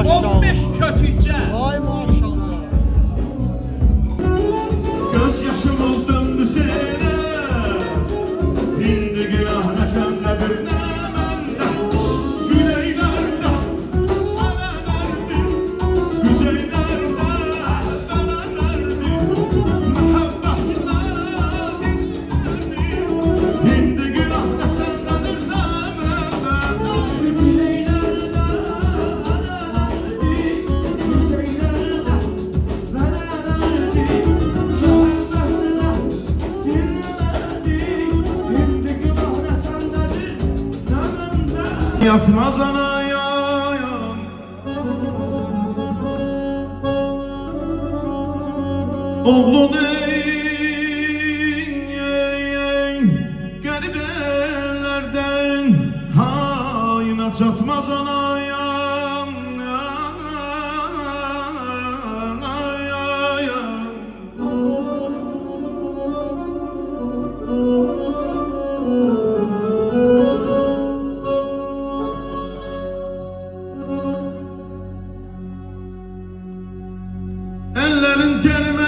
maşallah. 15 kötücə. Ay maşallah. Göz yaşımız döndü sene. Hindi günah ne sendedir ne bende. Güleylerde ana nerede? Güzeylerde bana nerede? Muhabbetler dinlerdi. Hindi günah ne sendedir ne bende. Güleylerde ana nerede? Güzeylerde bana nerede? Yatmaz anayam oğlun ey garip ellerden hayına çatmaz anayam ellerin telime